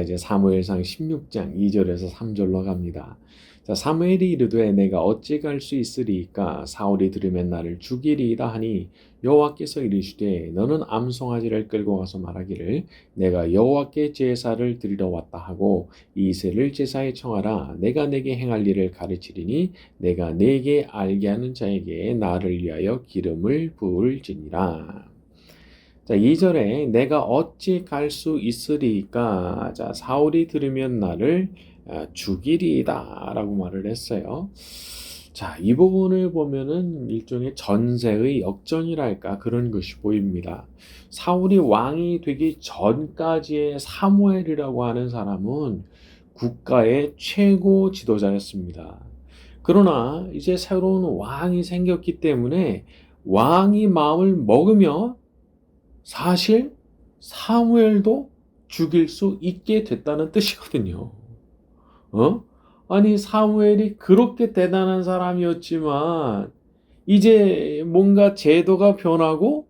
이제 사무엘상 16장 2절에서 3절로 갑니다. 자, 사무엘이 이르되 내가 어찌 갈 수 있으리이까 사울이 들으면 나를 죽이리이다 하니 여호와께서 이르시되 너는 암송아지를 끌고 가서 말하기를 내가 여호와께 제사를 드리러 왔다 하고 이새를 제사에 청하라. 내가 내게 행할 일을 가르치리니 내가 내게 알게 하는 자에게 나를 위하여 기름을 부을지니라. 자, 2절에 내가 어찌 갈 수 있으리이까. 자, 사울이 들으면 나를 죽이리이다 라고 말을 했어요. 자, 이 부분을 보면은 일종의 전세의 역전이랄까 그런 것이 보입니다. 사울이 왕이 되기 전까지의 사무엘이라고 하는 사람은 국가의 최고 지도자였습니다. 그러나 이제 새로운 왕이 생겼기 때문에 왕이 마음을 먹으며 사실 사무엘도 죽일 수 있게 됐다는 뜻이거든요. 아니 사무엘이 그렇게 대단한 사람이었지만 이제 뭔가 제도가 변하고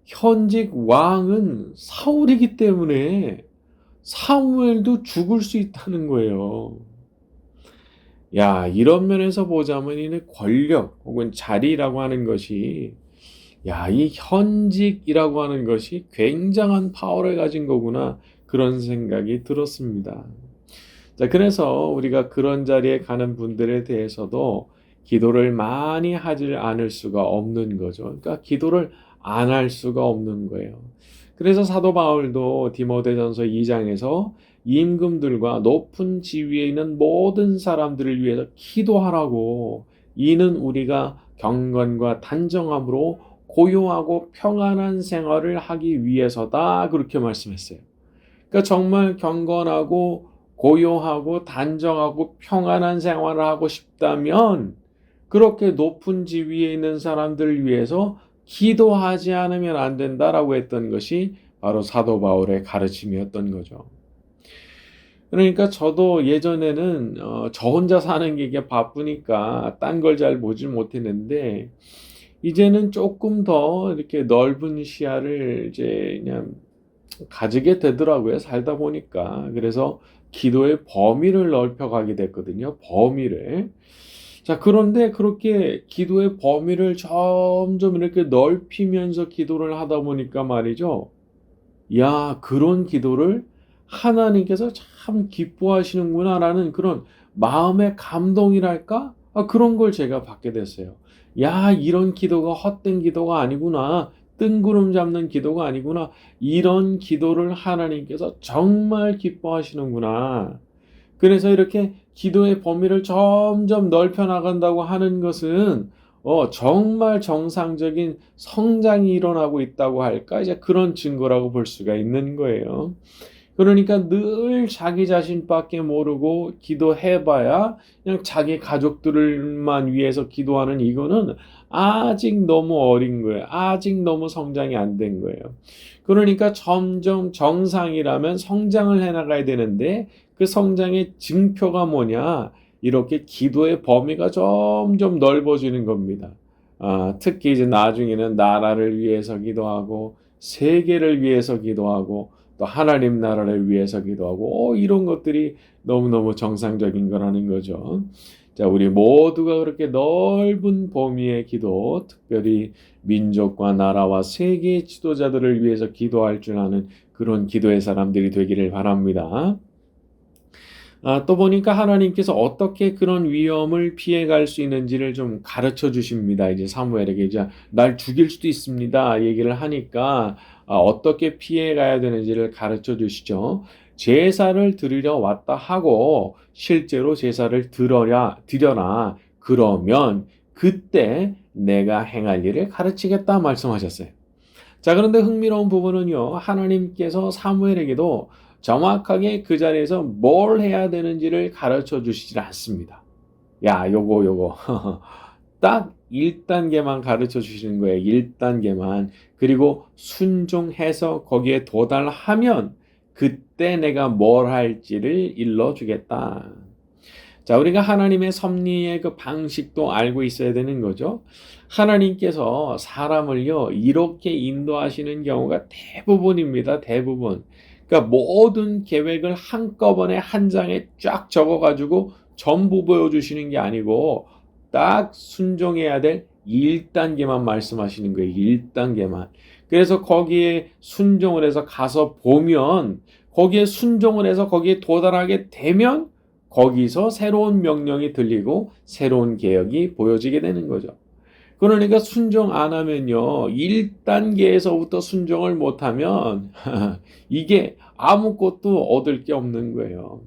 현직 왕은 사울이기 때문에 사무엘도 죽을 수 있다는 거예요. 야, 이런 면에서 보자면 이 권력 혹은 자리라고 하는 것이 이 현직이라고 하는 것이 굉장한 파워를 가진 거구나 그런 생각이 들었습니다. 자, 그래서 우리가 그런 자리에 가는 분들에 대해서도 기도를 많이 하지 않을 수가 없는 거죠. 그러니까 기도를 안 할 수가 없는 거예요. 그래서 사도 바울도 디모데전서 2장에서 임금들과 높은 지위에 있는 모든 사람들을 위해서 기도하라고 이는 우리가 경건과 단정함으로 고요하고 평안한 생활을 하기 위해서다 그렇게 말씀했어요. 그러니까 정말 경건하고 고요하고 단정하고 평안한 생활을 하고 싶다면 그렇게 높은 지위에 있는 사람들을 위해서 기도하지 않으면 안 된다라고 했던 것이 바로 사도 바울의 가르침이었던 거죠. 그러니까 저도 예전에는 저 혼자 사는 게 이게 바쁘니까 딴 걸 잘 보지 못했는데 이제는 조금 더 이렇게 넓은 시야를 이제 그냥 가지게 되더라고요. 살다 보니까. 그래서 기도의 범위를 넓혀가게 됐거든요. 범위를. 자, 그런데 그렇게 기도의 범위를 점점 이렇게 넓히면서 기도를 하다 보니까 말이죠. 그런 기도를 하나님께서 참 기뻐하시는구나라는 그런 마음의 감동이랄까? 그런 걸 제가 받게 됐어요. 이런 기도가 헛된 기도가 아니구나. 뜬구름 잡는 기도가 아니구나. 이런 기도를 하나님께서 정말 기뻐하시는구나. 그래서 이렇게 기도의 범위를 점점 넓혀 나간다고 하는 것은 정말 정상적인 성장이 일어나고 있다고 할까? 이제 그런 증거라고 볼 수가 있는 거예요. 그러니까 늘 자기 자신밖에 모르고 기도해봐야 그냥 자기 가족들만 위해서 기도하는 이거는 아직 너무 어린 거예요. 아직 너무 성장이 안 된 거예요. 그러니까 점점 정상이라면 성장을 해나가야 되는데 그 성장의 증표가 뭐냐? 이렇게 기도의 범위가 점점 넓어지는 겁니다. 특히 이제 나중에는 나라를 위해서 기도하고 세계를 위해서 기도하고 또 하나님 나라를 위해서 기도하고 이런 것들이 너무너무 정상적인 거라는 거죠. 자, 우리 모두가 그렇게 넓은 범위의 기도, 특별히 민족과 나라와 세계 지도자들을 위해서 기도할 줄 아는 그런 기도의 사람들이 되기를 바랍니다. 또 보니까 하나님께서 어떻게 그런 위험을 피해갈 수 있는지를 좀 가르쳐 주십니다. 이제 사무엘에게 이제 날 죽일 수도 있습니다. 얘기를 하니까 어떻게 피해가야 되는지를 가르쳐 주시죠. 제사를 드리러 왔다 하고 실제로 제사를 드려라. 그러면 그때 내가 행할 일을 가르치겠다 말씀하셨어요. 자, 그런데 흥미로운 부분은요. 하나님께서 사무엘에게도 정확하게 그 자리에서 뭘 해야 되는지를 가르쳐 주시질 않습니다. 요거. 딱 1단계만 가르쳐 주시는 거예요. 1단계만. 그리고 순종해서 거기에 도달하면 그때 내가 뭘 할지를 일러주겠다. 자, 우리가 하나님의 섭리의 그 방식도 알고 있어야 되는 거죠. 하나님께서 사람을요, 이렇게 인도하시는 경우가 대부분입니다. 대부분. 그러니까 모든 계획을 한꺼번에 한 장에 쫙 적어가지고 전부 보여주시는 게 아니고 딱 순종해야 될 1단계만 말씀하시는 거예요. 1단계만. 그래서 거기에 순종을 해서 가서 보면 거기에 순종을 해서 거기에 도달하게 되면 거기서 새로운 명령이 들리고 새로운 개혁이 보여지게 되는 거죠. 그러니까 순종 안 하면요. 1단계에서부터 순종을 못하면 이게 아무것도 얻을 게 없는 거예요.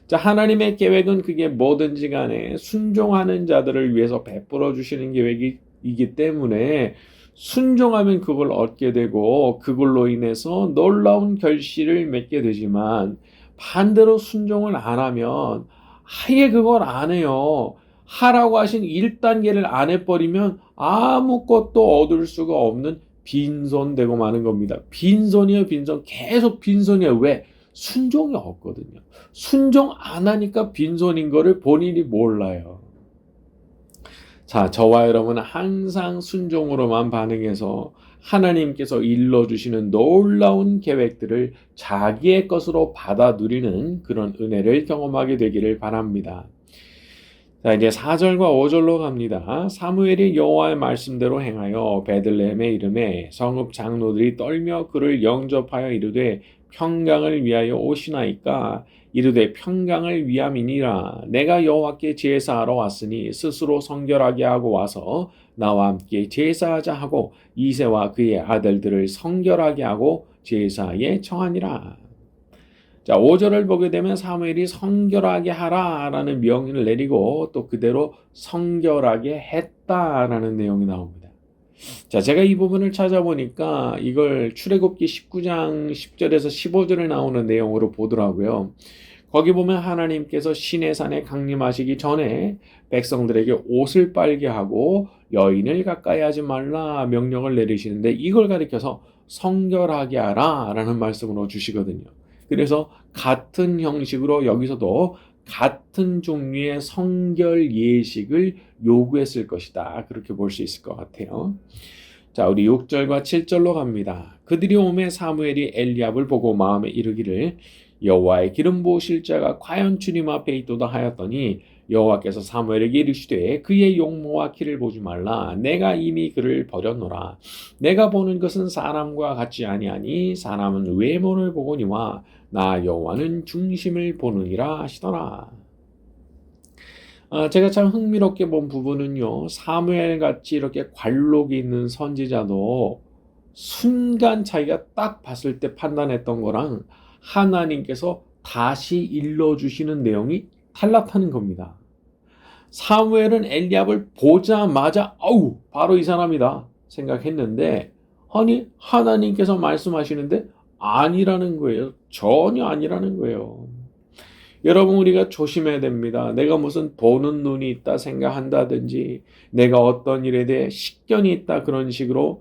자, 하나님의 계획은 그게 뭐든지 간에 순종하는 자들을 위해서 베풀어 주시는 계획이기 때문에 순종하면 그걸 얻게 되고 그걸로 인해서 놀라운 결실을 맺게 되지만 반대로 순종을 안 하면 아예 그걸 안 해요. 하라고 하신 1단계를 안 해버리면 아무것도 얻을 수가 없는 빈손 되고 마는 겁니다. 빈손이에요, 빈손. 계속 빈손이에요. 왜? 순종이 없거든요. 순종 안 하니까 빈손인 거를 본인이 몰라요. 자, 저와 여러분은 항상 순종으로만 반응해서 하나님께서 일러주시는 놀라운 계획들을 자기의 것으로 받아 누리는 그런 은혜를 경험하게 되기를 바랍니다. 자, 이제 4절과 5절로 갑니다. 사무엘이 여호와의 말씀대로 행하여 베들레헴의 이름에 성읍 장로들이 떨며 그를 영접하여 이르되 평강을 위하여 오시나이까 이르되 평강을 위함이니라. 내가 여호와께 제사하러 왔으니 스스로 성결하게 하고 와서 나와 함께 제사하자 하고 이새와 그의 아들들을 성결하게 하고 제사에 청하니라. 자, 5절을 보게 되면 사무엘이 성결하게 하라라는 명령을 내리고 또 그대로 성결하게 했다라는 내용이 나옵니다. 자, 제가 이 부분을 찾아보니까 이걸 출애굽기 19장 10절에서 15절에 나오는 내용으로 보더라고요. 거기 보면 하나님께서 시내산에 강림하시기 전에 백성들에게 옷을 빨게 하고 여인을 가까이 하지 말라 명령을 내리시는데 이걸 가리켜서 성결하게 하라라는 말씀으로 주시거든요. 그래서 같은 형식으로 여기서도 같은 종류의 성결 예식을 요구했을 것이다. 그렇게 볼 수 있을 것 같아요. 자, 우리 6절과 7절로 갑니다. 그들이 오매 사무엘이 엘리압을 보고 마음에 이르기를 여호와의 기름 부으실 자가 과연 주님 앞에 있도다 하였더니 여호와께서 사무엘에게 이르시되 그의 용모와 키를 보지 말라. 내가 이미 그를 버렸노라. 내가 보는 것은 사람과 같지 아니하니 사람은 외모를 보거니와 나 여호와는 중심을 보느니라 하시더라. 제가 참 흥미롭게 본 부분은요. 사무엘 같이 이렇게 관록이 있는 선지자도 순간 자기가 딱 봤을 때 판단했던 거랑 하나님께서 다시 일러주시는 내용이 탈락하는 겁니다. 사무엘은 엘리압을 보자마자 아우 바로 이 사람이다 생각했는데 아니 하나님께서 말씀하시는데 아니라는 거예요. 전혀 아니라는 거예요. 여러분 우리가 조심해야 됩니다. 내가 무슨 보는 눈이 있다 생각한다든지 내가 어떤 일에 대해 식견이 있다 그런 식으로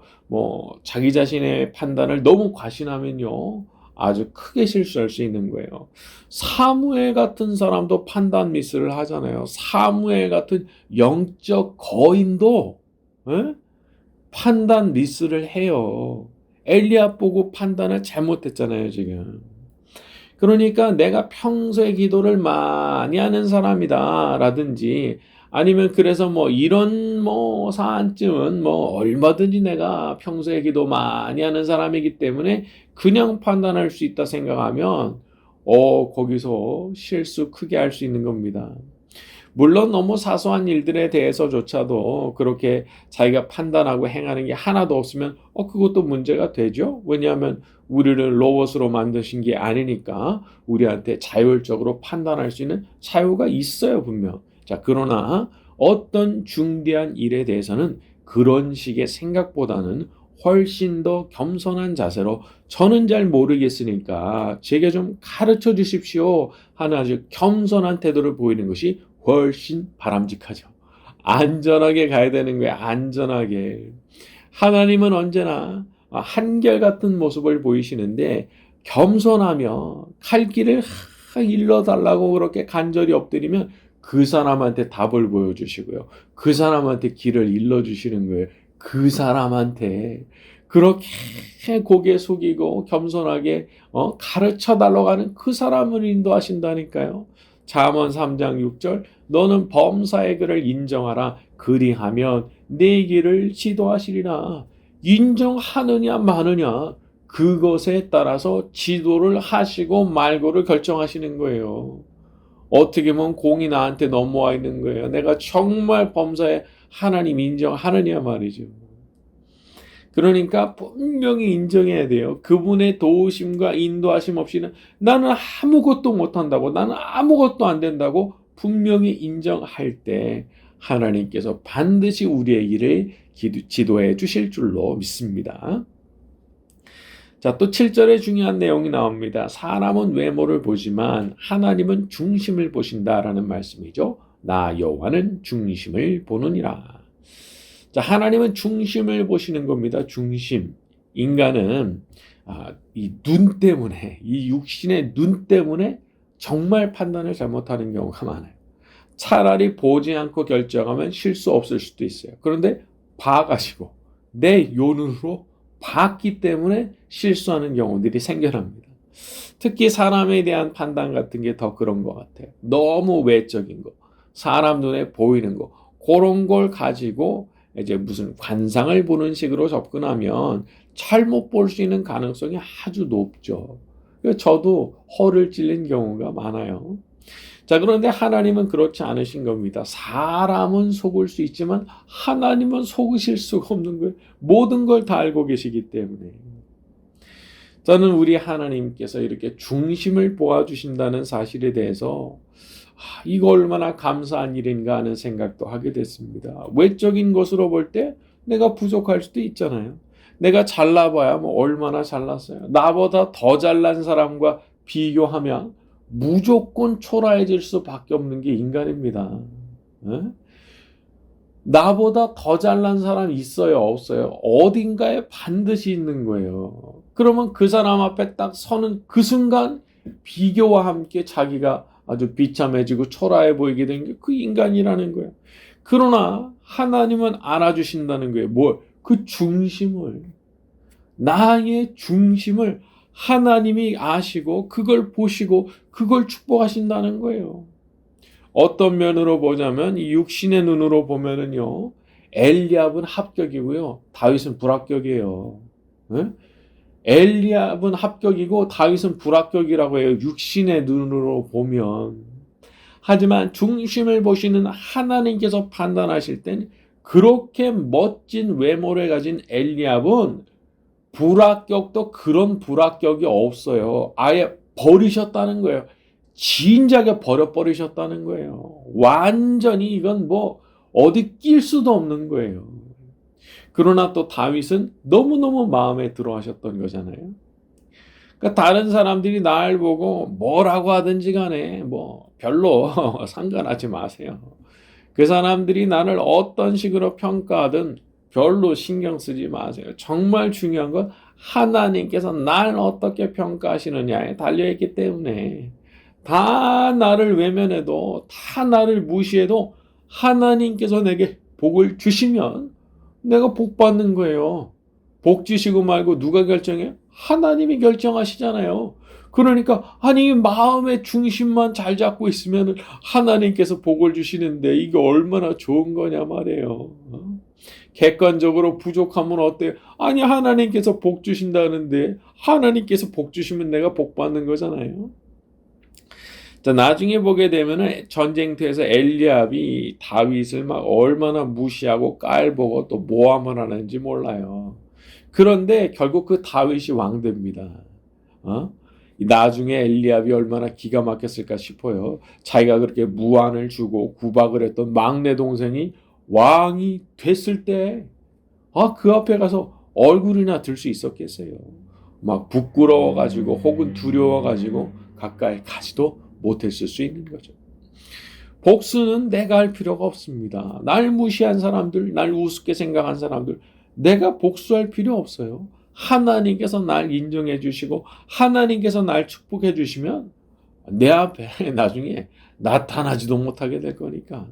자기 자신의 판단을 너무 과신하면요. 아주 크게 실수할 수 있는 거예요. 사무엘 같은 사람도 판단 미스를 하잖아요. 사무엘 같은 영적 거인도 판단 미스를 해요. 엘리압 보고 판단을 잘못했잖아요, 지금. 그러니까 내가 평소에 기도를 많이 하는 사람이다 라든지 아니면 그래서 이런 사안쯤은 얼마든지 내가 평소에 기도 많이 하는 사람이기 때문에 그냥 판단할 수 있다 생각하면 거기서 실수 크게 할 수 있는 겁니다. 물론 너무 사소한 일들에 대해서조차도 그렇게 자기가 판단하고 행하는 게 하나도 없으면 그것도 문제가 되죠. 왜냐하면 우리를 로봇으로 만드신 게 아니니까 우리한테 자율적으로 판단할 수 있는 자유가 있어요, 분명. 자, 그러나 어떤 중대한 일에 대해서는 그런 식의 생각보다는 훨씬 더 겸손한 자세로 저는 잘 모르겠으니까 제게 좀 가르쳐 주십시오 하는 아주 겸손한 태도를 보이는 것이 훨씬 바람직하죠. 안전하게 가야 되는 거예요. 안전하게. 하나님은 언제나 한결같은 모습을 보이시는데 겸손하며 칼길을 일러달라고 그렇게 간절히 엎드리면 그 사람한테 답을 보여주시고요. 그 사람한테 길을 일러주시는 거예요. 그 사람한테 그렇게 고개 숙이고 겸손하게 가르쳐 달라고 하는 그 사람을 인도하신다니까요. 잠언 3장 6절 너는 범사의 글을 인정하라. 그리하면 내 길을 지도하시리라. 인정하느냐 마느냐 그것에 따라서 지도를 하시고 말고를 결정하시는 거예요. 어떻게 보면 공이 나한테 넘어와 있는 거예요. 내가 정말 범사에 하나님 인정하느냐 말이죠. 그러니까 분명히 인정해야 돼요. 그분의 도우심과 인도하심 없이는 나는 아무것도 못한다고, 나는 아무것도 안 된다고 분명히 인정할 때 하나님께서 반드시 우리의 길을 지도해 주실 줄로 믿습니다. 자, 또 7절에 중요한 내용이 나옵니다. 사람은 외모를 보지만 하나님은 중심을 보신다라는 말씀이죠. 나 여호와는 중심을 보느니라. 자, 하나님은 중심을 보시는 겁니다. 중심. 인간은 이 눈 때문에, 이 육신의 눈 때문에 정말 판단을 잘못하는 경우가 많아요. 차라리 보지 않고 결정하면 실수 없을 수도 있어요. 그런데 봐가지고 내 요눈으로 봤기 때문에 실수하는 경우들이 생겨납니다. 특히 사람에 대한 판단 같은 게 더 그런 것 같아요. 너무 외적인 거, 사람 눈에 보이는 거, 그런 걸 가지고 이제 무슨 관상을 보는 식으로 접근하면 잘못 볼 수 있는 가능성이 아주 높죠. 저도 허를 찔린 경우가 많아요. 자, 그런데 하나님은 그렇지 않으신 겁니다. 사람은 속을 수 있지만 하나님은 속으실 수가 없는 거예요. 모든 걸 다 알고 계시기 때문에. 저는 우리 하나님께서 이렇게 중심을 보아주신다는 사실에 대해서 이거 얼마나 감사한 일인가 하는 생각도 하게 됐습니다. 외적인 것으로 볼 때 내가 부족할 수도 있잖아요. 내가 잘나봐야 뭐 얼마나 잘났어요. 나보다 더 잘난 사람과 비교하면 무조건 초라해질 수밖에 없는 게 인간입니다. 에? 나보다 더 잘난 사람 있어요, 없어요? 어딘가에 반드시 있는 거예요. 그러면 그 사람 앞에 딱 서는 그 순간 비교와 함께 자기가 아주 비참해지고 초라해 보이게 된 게 그 인간이라는 거예요. 그러나 하나님은 알아주신다는 거예요. 뭘? 그 중심을, 나의 중심을 하나님이 아시고 그걸 보시고 그걸 축복하신다는 거예요. 어떤 면으로 보자면 이 육신의 눈으로 보면은요, 엘리압은 합격이고요, 다윗은 불합격이에요. 네? 엘리압은 합격이고 다윗은 불합격이라고 해요. 육신의 눈으로 보면. 하지만 중심을 보시는 하나님께서 판단하실 땐 그렇게 멋진 외모를 가진 엘리압은 불합격도 그런 불합격이 없어요. 아예 버리셨다는 거예요. 진작에 버려버리셨다는 거예요. 완전히 이건 뭐 어디 낄 수도 없는 거예요. 그러나 또 다윗은 너무너무 마음에 들어 하셨던 거잖아요. 그러니까 다른 사람들이 날 보고 뭐라고 하든지 간에 뭐 별로 상관하지 마세요. 그 사람들이 나를 어떤 식으로 평가하든 별로 신경 쓰지 마세요. 정말 중요한 건 하나님께서 날 어떻게 평가하시느냐에 달려있기 때문에 다 나를 외면해도 다 나를 무시해도 하나님께서 내게 복을 주시면 내가 복 받는 거예요. 복 주시고 말고 누가 결정해요? 하나님이 결정하시잖아요. 그러니까 아니 마음의 중심만 잘 잡고 있으면 하나님께서 복을 주시는데 이게 얼마나 좋은 거냐 말이에요. 객관적으로 부족하면 어때요? 아니 하나님께서 복 주신다는데 하나님께서 복 주시면 내가 복 받는 거잖아요. 자, 나중에 보게 되면은 전쟁터에서 엘리압이 다윗을 막 얼마나 무시하고 깔보고 또 모함을 하는지 몰라요. 그런데 결국 그 다윗이 왕 됩니다. 나중에 엘리압이 얼마나 기가 막혔을까 싶어요. 자기가 그렇게 무안을 주고 구박을 했던 막내 동생이 왕이 됐을 때, 그 앞에 가서 얼굴이나 들 수 있었겠어요. 막 부끄러워가지고 혹은 두려워가지고 가까이 가지도 못했을 수 있는 거죠. 복수는 내가 할 필요가 없습니다. 날 무시한 사람들, 날 우습게 생각한 사람들, 내가 복수할 필요 없어요. 하나님께서 날 인정해 주시고 하나님께서 날 축복해 주시면 내 앞에 나중에 나타나지도 못하게 될 거니까.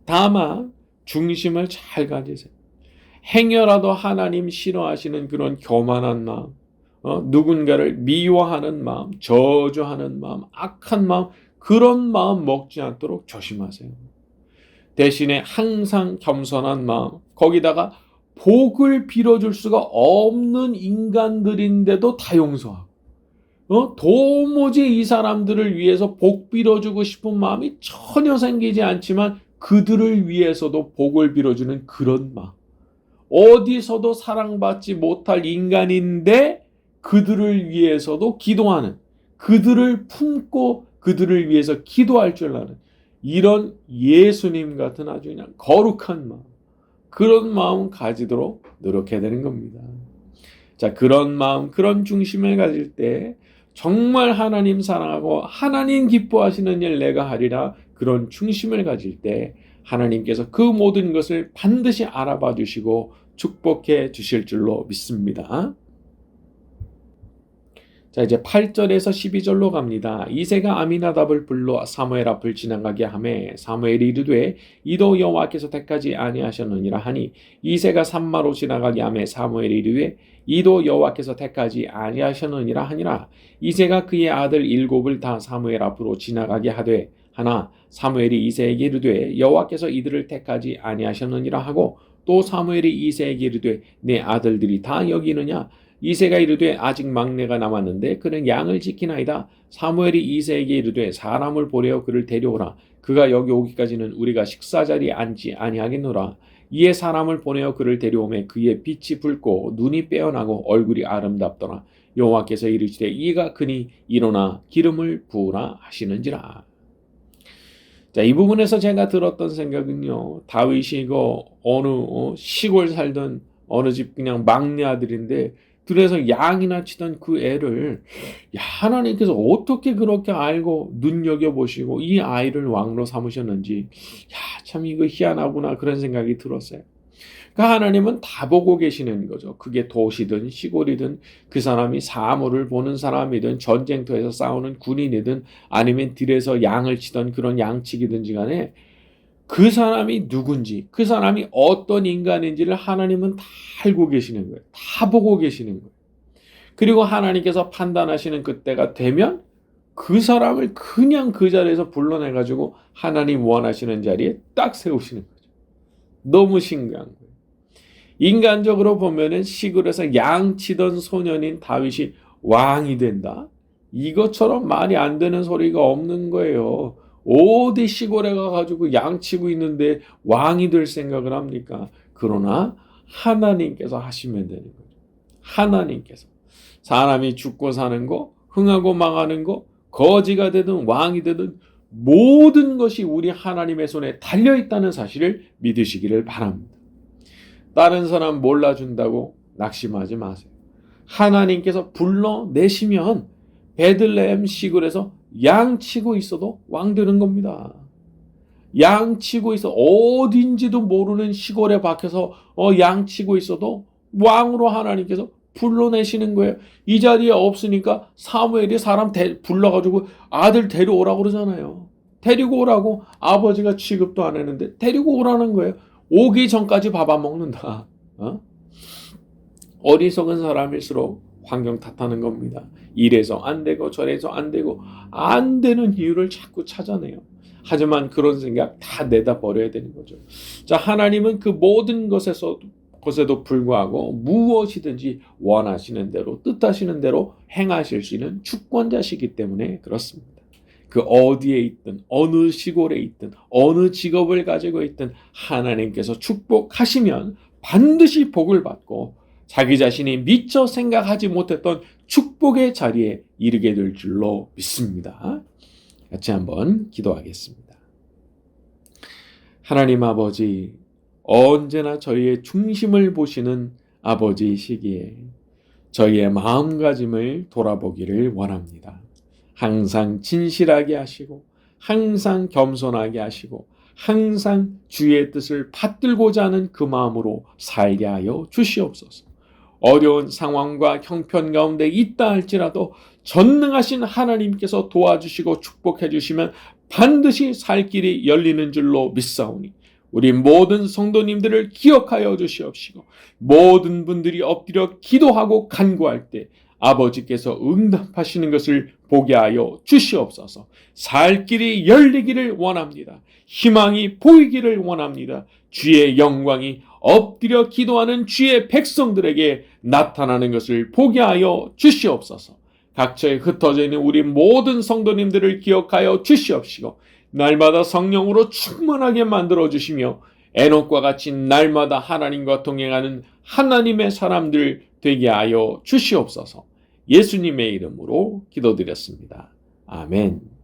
다만 중심을 잘 가지세요. 행여라도 하나님 싫어하시는 그런 교만한 마음, 누군가를 미워하는 마음, 저주하는 마음, 악한 마음, 그런 마음 먹지 않도록 조심하세요. 대신에 항상 겸손한 마음, 거기다가 복을 빌어줄 수가 없는 인간들인데도 다 용서하고, 도무지 이 사람들을 위해서 복 빌어주고 싶은 마음이 전혀 생기지 않지만 그들을 위해서도 복을 빌어주는 그런 마음. 어디서도 사랑받지 못할 인간인데 그들을 위해서도 기도하는, 그들을 품고 그들을 위해서 기도할 줄 아는 이런 예수님 같은 아주 그냥 거룩한 마음, 그런 마음 가지도록 노력해야 되는 겁니다. 자, 그런 마음, 그런 중심을 가질 때 정말 하나님 사랑하고 하나님 기뻐하시는 일 내가 하리라, 그런 중심을 가질 때 하나님께서 그 모든 것을 반드시 알아봐 주시고 축복해 주실 줄로 믿습니다. 자, 이제 8절에서 12절로 갑니다. 이새가 아미나답을 불러 사무엘 앞을 지나가게 하매 사무엘이 이르되 이도 여호와께서 택하지 아니하셨느니라 하니 이새가 산마로 지나가게 하매 사무엘이 이르되 이도 여호와께서 택하지 아니하셨느니라 하니라. 이새가 그의 아들 7을 다 사무엘 앞으로 지나가게 하되 하나 사무엘이 이새에게 이르되 여호와께서 이들을 택하지 아니하셨느니라 하고 또 사무엘이 이새에게 이르되 내 아들들이 다 여기 있느냐. 이새가 이르되 아직 막내가 남았는데 그는 양을 지키나이다. 사무엘이 이새에게 이르되 사람을 보내어 그를 데려오라. 그가 여기 오기까지는 우리가 식사 자리에 앉지 아니하겠노라. 이에 사람을 보내어 그를 데려오매 그의 빛이 붉고 눈이 빼어나고 얼굴이 아름답더라. 여호와께서 이르시되 이가 그니 일어나 기름을 부으라 하시는지라. 자, 이 부분에서 제가 들었던 생각은요, 다윗이 이거 어느 시골 살던 어느 집 그냥 막내 아들인데 들에서 양이나 치던 그 애를 하나님께서 어떻게 그렇게 알고 눈여겨보시고 이 아이를 왕으로 삼으셨는지 참 이거 희한하구나 그런 생각이 들었어요. 그러니까 하나님은 다 보고 계시는 거죠. 그게 도시든 시골이든 그 사람이 사물을 보는 사람이든 전쟁터에서 싸우는 군인이든 아니면 들에서 양을 치던 그런 양치기든지 간에 그 사람이 누군지, 그 사람이 어떤 인간인지를 하나님은 다 알고 계시는 거예요. 다 보고 계시는 거예요. 그리고 하나님께서 판단하시는 그때가 되면 그 사람을 그냥 그 자리에서 불러내가지고 하나님 원하시는 자리에 딱 세우시는 거죠. 너무 신기한 거예요. 인간적으로 보면은 시골에서 양치던 소년인 다윗이 왕이 된다? 이것처럼 말이 안 되는 소리가 없는 거예요. 어디 시골에 가가지고 양치고 있는데 왕이 될 생각을 합니까? 그러나 하나님께서 하시면 되는 거죠. 하나님께서. 사람이 죽고 사는 거, 흥하고 망하는 거, 거지가 되든 왕이 되든 모든 것이 우리 하나님의 손에 달려있다는 사실을 믿으시기를 바랍니다. 다른 사람 몰라준다고 낙심하지 마세요. 하나님께서 불러내시면 베들레헴 시골에서 양치고 있어도 왕 되는 겁니다. 양치고 있어 어딘지도 모르는 시골에 박혀서 양치고 있어도 왕으로 하나님께서 불러내시는 거예요. 이 자리에 없으니까 사무엘이 사람 불러가지고 아들 데려오라고 그러잖아요. 데리고 오라고. 아버지가 취급도 안 했는데 데리고 오라는 거예요. 오기 전까지 밥 안 먹는다. 어리석은 사람일수록 환경 탓하는 겁니다. 이래서 안 되고 저래서 안 되고 안 되는 이유를 자꾸 찾아내요. 하지만 그런 생각 다 내다 버려야 되는 거죠. 자, 하나님은 그 모든 것에도 불구하고 무엇이든지 원하시는 대로 뜻하시는 대로 행하실 수 있는 주권자시기 때문에 그렇습니다. 그 어디에 있든 어느 시골에 있든 어느 직업을 가지고 있든 하나님께서 축복하시면 반드시 복을 받고 자기 자신이 미처 생각하지 못했던 축복의 자리에 이르게 될 줄로 믿습니다. 같이 한번 기도하겠습니다. 하나님 아버지, 언제나 저희의 중심을 보시는 아버지이시기에 저희의 마음가짐을 돌아보기를 원합니다. 항상 진실하게 하시고 항상 겸손하게 하시고 항상 주의 뜻을 받들고자 하는 그 마음으로 살게 하여 주시옵소서. 어려운 상황과 형편 가운데 있다 할지라도 전능하신 하나님께서 도와주시고 축복해 주시면 반드시 살 길이 열리는 줄로 믿사오니 우리 모든 성도님들을 기억하여 주시옵시고 모든 분들이 엎드려 기도하고 간구할 때 아버지께서 응답하시는 것을 보게 하여 주시옵소서. 살 길이 열리기를 원합니다. 희망이 보이기를 원합니다. 주의 영광이 엎드려 기도하는 주의 백성들에게 나타나는 것을 보게 하여 주시옵소서. 각처에 흩어져 있는 우리 모든 성도님들을 기억하여 주시옵시고 날마다 성령으로 충만하게 만들어 주시며 에녹과 같이 날마다 하나님과 동행하는 하나님의 사람들 되게 하여 주시옵소서. 예수님의 이름으로 기도드렸습니다. 아멘.